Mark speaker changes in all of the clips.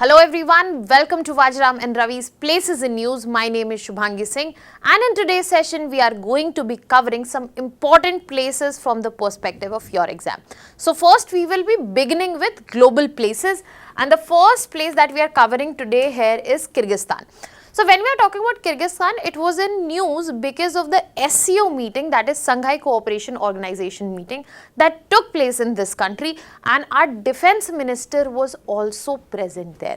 Speaker 1: Hello everyone, welcome to Vajiram and Ravi's Places in News. My name is Shubhangi Singh and in today's session we are going to be covering some important places from the perspective of your exam. So first we will be beginning with global places and the first place that we are covering today here is Kyrgyzstan. So when we are talking about Kyrgyzstan, it was in news because of the SCO meeting, that is Shanghai Cooperation Organization meeting that took place in this country, and our defense minister was also present there.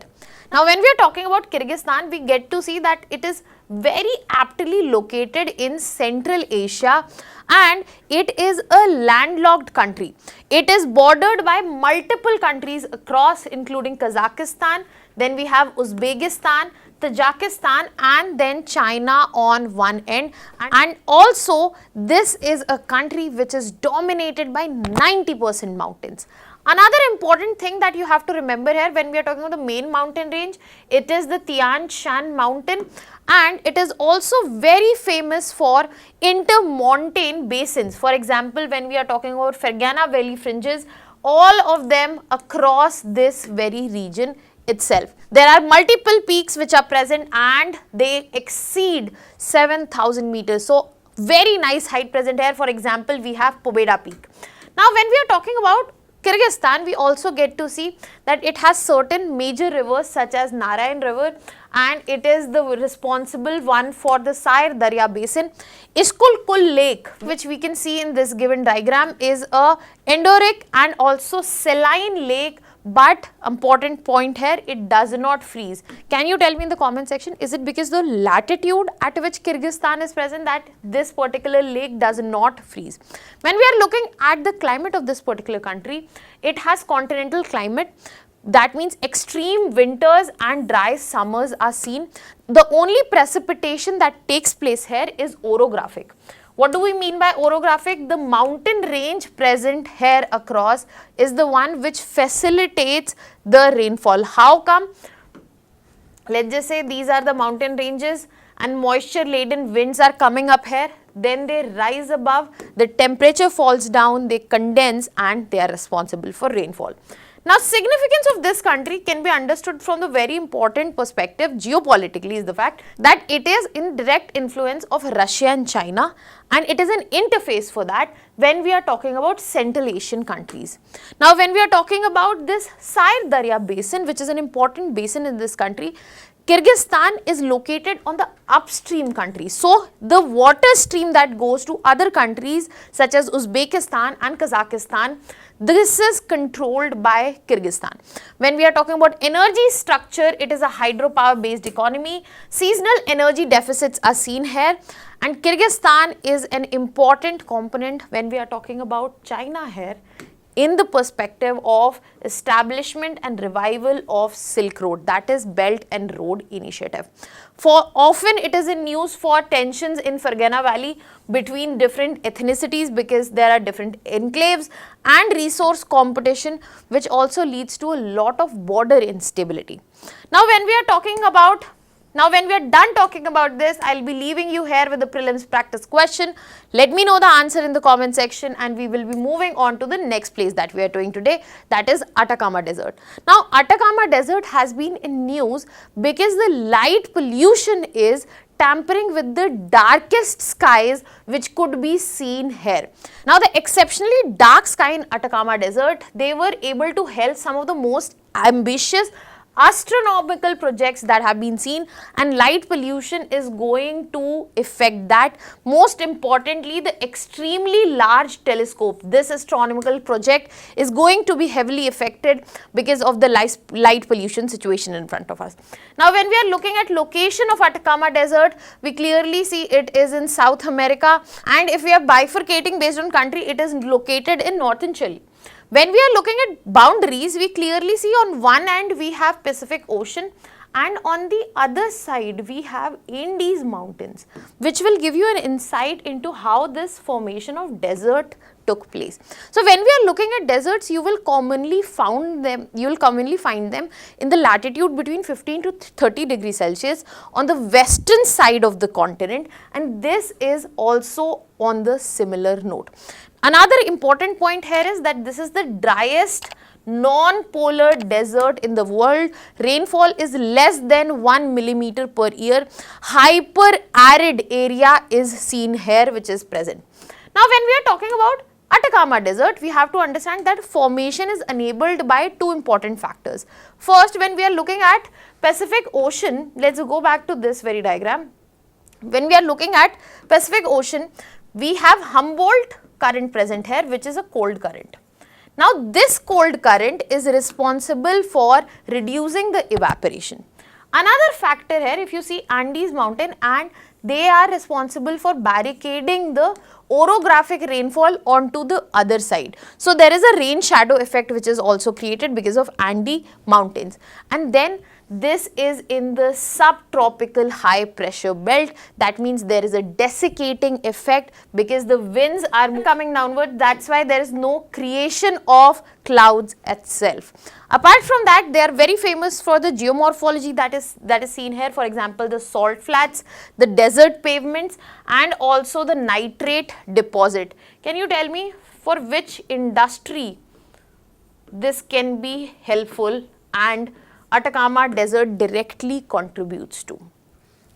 Speaker 1: Now when we are talking about Kyrgyzstan, we get to see that it is very aptly located in Central Asia and it is a landlocked country. It is bordered by multiple countries across, including Kazakhstan, then we have Uzbekistan, Tajikistan and then China on one end, and also this is a country which is dominated by 90% mountains. Another important thing that you have to remember here when we are talking about the main mountain range, it is the Tian Shan mountain and it is also very famous for intermontane basins. For example, when we are talking about Fergana Valley fringes, all of them across this very region itself. There are multiple peaks which are present and they exceed 7,000 meters. So, very nice height present here. For example, we have Pobeda Peak. Now, when we are talking about Kyrgyzstan, we also get to see that it has certain major rivers such as Narayan River and it is the responsible one for the Sair Darya basin. Issyk-Kul Lake, which we can see in this given diagram, is a endorheic and also saline lake, but important point here, it does not freeze. Can you tell me in the comment section, is it because the latitude at which Kyrgyzstan is present that this particular lake does not freeze? When we are looking at the climate of this particular country, it has continental climate. That means extreme winters and dry summers are seen. The only precipitation that takes place here is orographic. What do we mean by orographic? The mountain range present here across is the one which facilitates the rainfall. How come? Let's just say these are the mountain ranges and moisture laden winds are coming up here. Then they rise above, the temperature falls down, they condense and they are responsible for rainfall. Now, significance of this country can be understood from the very important perspective geopolitically is the fact that it is in direct influence of Russia and China and it is an interface for that when we are talking about Central Asian countries. Now, when we are talking about this Sair Darya basin, which is an important basin in this country, Kyrgyzstan is located on the upstream country. So, the water stream that goes to other countries such as Uzbekistan and Kazakhstan, this is controlled by Kyrgyzstan. When we are talking about energy structure, it is a hydropower based economy. Seasonal energy deficits are seen here and Kyrgyzstan is an important component when we are talking about China here in the perspective of establishment and revival of Silk Road, that is Belt and Road Initiative. For often it is in news for tensions in Fergana Valley between different ethnicities because there are different enclaves and resource competition which also leads to a lot of border instability. Now when we are done talking about this, I'll be leaving you here with the prelims practice question. Let me know the answer in the comment section and we will be moving on to the next place that we are doing today, that is Atacama Desert. Now, Atacama Desert has been in news because the light pollution is tampering with the darkest skies which could be seen here. Now, the exceptionally dark sky in Atacama Desert, they were able to help some of the most ambitious astronomical projects that have been seen and light pollution is going to affect that. Most importantly, the extremely large telescope, this astronomical project is going to be heavily affected because of the light pollution situation in front of us. Now, when we are looking at location of Atacama Desert, we clearly see it is in South America and if we are bifurcating based on country, it is located in northern Chile. When we are looking at boundaries, we clearly see on one end we have Pacific Ocean and on the other side we have Andes Mountains, which will give you an insight into how this formation of desert took place. So when we are looking at deserts, you will commonly find them in the latitude between 15 to 30 degrees Celsius on the western side of the continent, and this is also on the similar note. Another important point here is that this is the driest non-polar desert in the world. Rainfall is less than 1 millimeter per year. Hyper arid area is seen here, which is present. Now when we are talking about Atacama Desert, we have to understand that formation is enabled by two important factors. First, when we are looking at Pacific Ocean, let's go back to this very diagram. When we are looking at Pacific Ocean, we have Humboldt Current present here, which is a cold current. Now this cold current is responsible for reducing the evaporation. Another factor here, if you see Andes mountain, and they are responsible for barricading the orographic rainfall onto the other side. So there is a rain shadow effect which is also created because of Andes mountains. And then this is in the subtropical high pressure belt. That means there is a desiccating effect because the winds are coming downward. That's why there is no creation of clouds itself. Apart from that, they are very famous for the geomorphology that is seen here. For example, the salt flats, the desert pavements, and also the nitrate deposit. Can you tell me for which industry this can be helpful and Atacama Desert directly contributes to?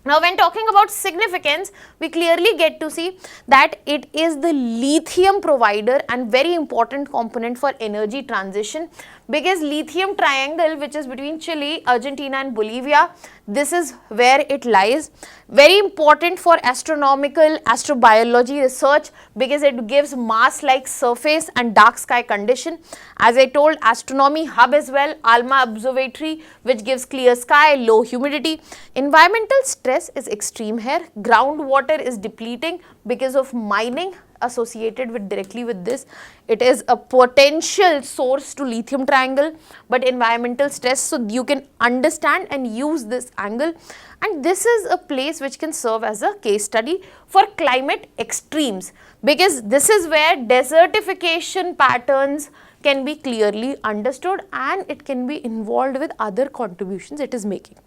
Speaker 1: Now when talking about significance, we clearly get to see that it is the lithium provider and very important component for energy transition, because lithium triangle, which is between Chile, Argentina and Bolivia, this is where it lies. Very important for astronomical astrobiology research because it gives Mars-like surface and dark sky condition. As I told, astronomy hub as well, ALMA observatory, which gives clear sky, low humidity. Environmental stress is extreme here. Groundwater is depleting because of mining associated with directly with this. It is a potential source to lithium triangle, but environmental stress, so you can understand and use this angle. And this is a place which can serve as a case study for climate extremes, because this is where desertification patterns can be clearly understood and it can be involved with other contributions it is making.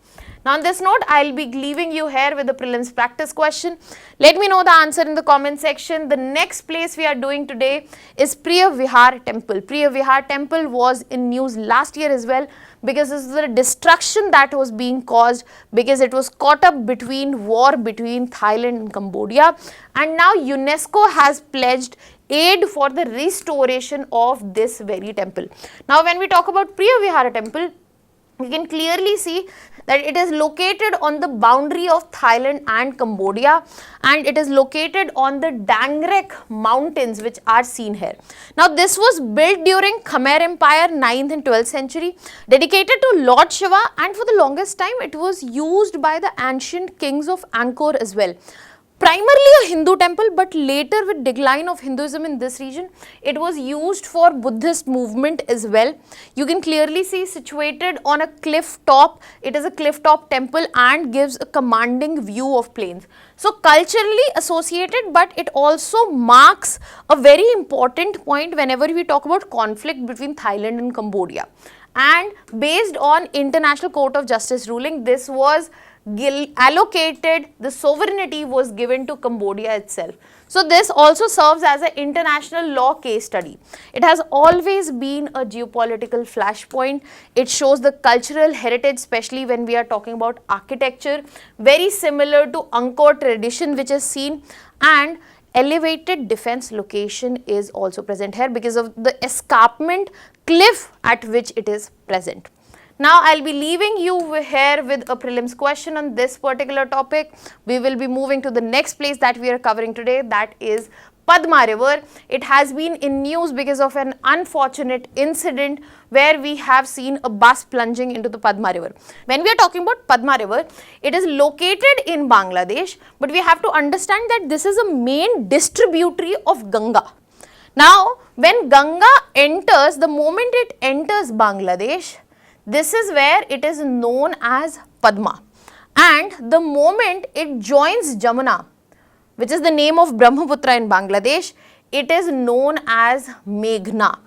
Speaker 1: Now on this note, I will be leaving you here with the prelims practice question. Let me know the answer in the comment section. The next place we are doing today is Preah Vihear Temple. Preah Vihear Temple was in news last year as well, because this is the destruction that was being caused because it was caught up between war between Thailand and Cambodia, and now UNESCO has pledged aid for the restoration of this very temple. Now when we talk about Preah Vihear Temple, you can clearly see that it is located on the boundary of Thailand and Cambodia, and it is located on the Dangrek mountains which are seen here. Now this was built during Khmer Empire, 9th and 12th century, dedicated to Lord Shiva, and for the longest time it was used by the ancient kings of Angkor as well. Primarily a Hindu temple, but later with decline of Hinduism in this region, it was used for Buddhist movement as well. You can clearly see situated on a cliff top. It is a cliff top temple and gives a commanding view of plains. So culturally associated, but it also marks a very important point whenever we talk about conflict between Thailand and Cambodia. And based on International Court of Justice ruling, this was allocated, the sovereignty was given to Cambodia itself. So this also serves as an international law case study. It has always been a geopolitical flashpoint. It shows the cultural heritage, especially when we are talking about architecture, very similar to Angkor tradition which is seen, and elevated defense location is also present here because of the escarpment cliff at which it is present. Now I will be leaving you here with a prelims question on this particular topic. We will be moving to the next place that we are covering today, that is Padma River. It has been in news because of an unfortunate incident where we have seen a bus plunging into the Padma River. When we are talking about Padma River, it is located in Bangladesh, but we have to understand that this is a main distributary of Ganga. Now when Ganga enters, the moment it enters Bangladesh, this is where it is known as Padma, and the moment it joins Jamuna, which is the name of Brahmaputra in Bangladesh, it is known as Meghna.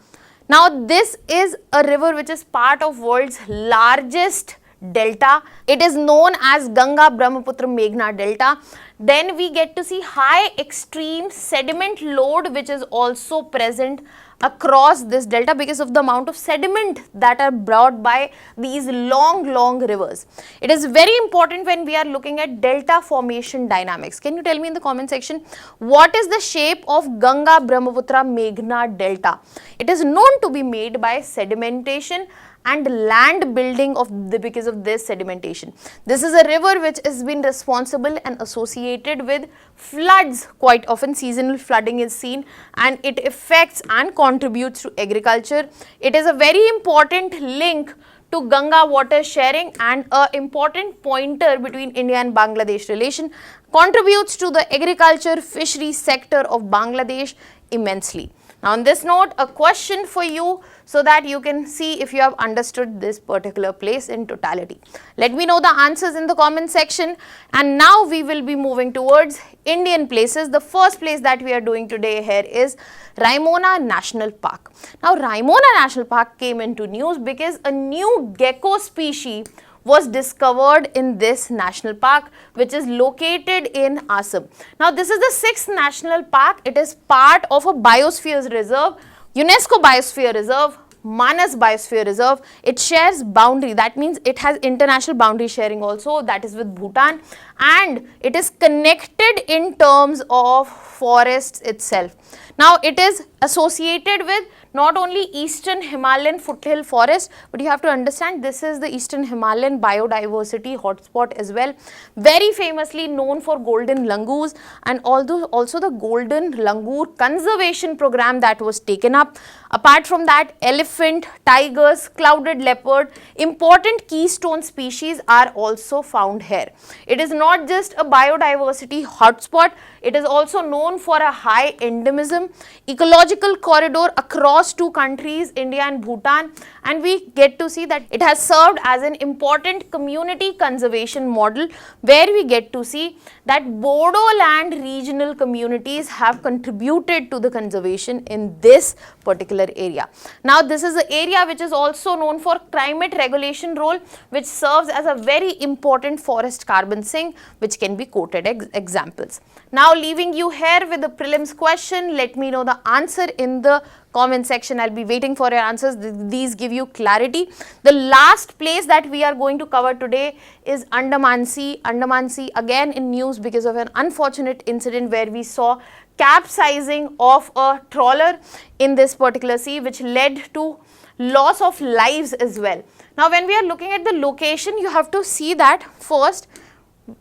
Speaker 1: Now this is a river which is part of world's largest delta. It is known as Ganga Brahmaputra Meghna delta. Then we get to see high extreme sediment load which is also present across this delta because of the amount of sediment that are brought by these long rivers. It is very important when we are looking at delta formation dynamics. Can you tell me in the comment section what is the shape of Ganga Brahmaputra Meghna delta? It is known to be made by sedimentation and land building because of this sedimentation. This is a river which has been responsible and associated with floods. Quite often seasonal flooding is seen and it affects and contributes to agriculture. It is a very important link to Ganga water sharing and an important pointer between India and Bangladesh relation, contributes to the agriculture fishery sector of Bangladesh immensely. Now on this note, a question for you so that you can see if you have understood this particular place in totality. Let me know the answers in the comment section, and now we will be moving towards Indian places. The first place that we are doing today here is Raimona National Park. Now Raimona National Park came into news because a new gecko species was discovered in this national park, which is located in Assam. Now this is the 6th national park. It is part of a biosphere reserve, UNESCO Biosphere Reserve, Manas Biosphere Reserve. It shares boundary, that means it has international boundary sharing also, that is with Bhutan, and it is connected in terms of forests itself. Now it is associated with not only Eastern Himalayan foothill forest, but you have to understand this is the Eastern Himalayan biodiversity hotspot as well. Very famously known for golden langurs, and also the golden langur conservation program that was taken up. Apart from that, elephant, tigers, clouded leopard, important keystone species are also found here. It is not just a biodiversity hotspot, it is also known for a high endemism, ecological corridor across two countries, India and Bhutan, and we get to see that it has served as an important community conservation model, where we get to see that Bodoland regional communities have contributed to the conservation in this particular area. Now this is the area which is also known for climate regulation role, which serves as a very important forest carbon sink, which can be quoted examples. Now leaving you here with the prelims question, let me know the answer in the comment section. I'll be waiting for your answers. These give you clarity. The last place that we are going to cover today is Andaman Sea. Andaman Sea again in news because of an unfortunate incident where we saw capsizing of a trawler in this particular sea, which led to loss of lives as well. Now when we are looking at the location, you have to see that first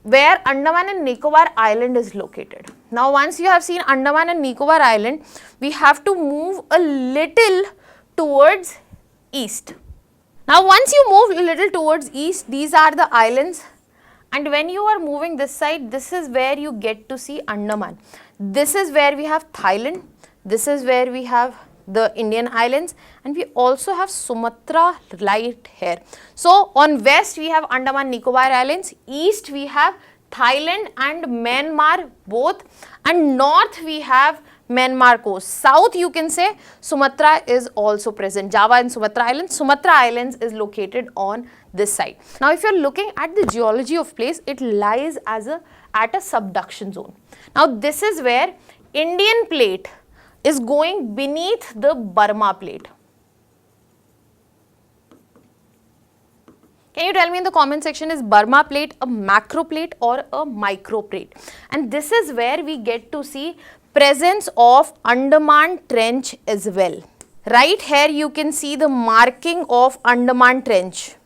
Speaker 1: where Andaman and Nicobar Island is located. Now once you have seen Andaman and Nicobar Island, we have to move a little towards east. Now once you move a little towards east, these are the islands, and when you are moving this side, this is where you get to see Andaman. This is where we have Thailand, this is where we have the Indian islands, and we also have Sumatra right here. So on west we have Andaman Nicobar Islands, east we have Thailand and Myanmar both, and north we have Myanmar coast. South you can say Sumatra is also present, Java and Sumatra Islands. Sumatra Islands is located on this side. Now if you are looking at the geology of place, it lies as at a subduction zone. Now this is where Indian plate is going beneath the Burma plate. Can you tell me in the comment section, is Burma plate a macro plate or a micro plate? And this is where we get to see presence of Andaman Trench as well. Right here you can see the marking of Andaman Trench.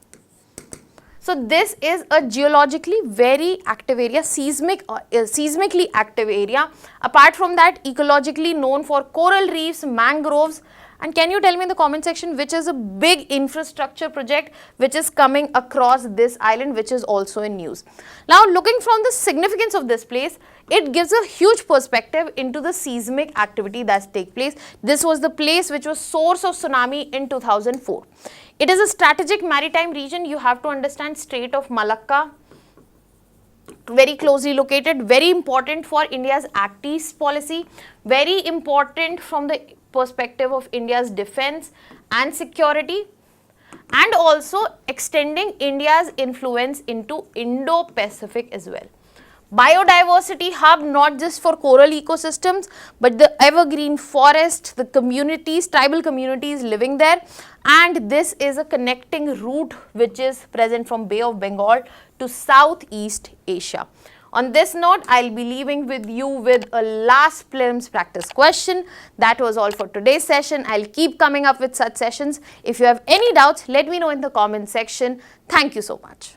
Speaker 1: So this is a geologically very active area, seismically active area. Apart from that, ecologically known for coral reefs, mangroves. And can you tell me in the comment section which is a big infrastructure project which is coming across this island, which is also in news. Now looking from the significance of this place, it gives a huge perspective into the seismic activity that takes place. This was the place which was source of tsunami in 2004. It is a strategic maritime region. You have to understand Strait of Malacca, very closely located, very important for India's Act East policy, very important from the perspective of India's defense and security. and also extending India's influence into Indo-Pacific as well. Biodiversity hub not just for coral ecosystems, but the evergreen forest, the communities, tribal communities living there, and this is a connecting route which is present from Bay of Bengal to Southeast Asia. On this note, I'll be leaving with you with a last prelims practice question. That was all for today's session. I'll keep coming up with such sessions. If you have any doubts, let me know in the comment section. Thank you so much.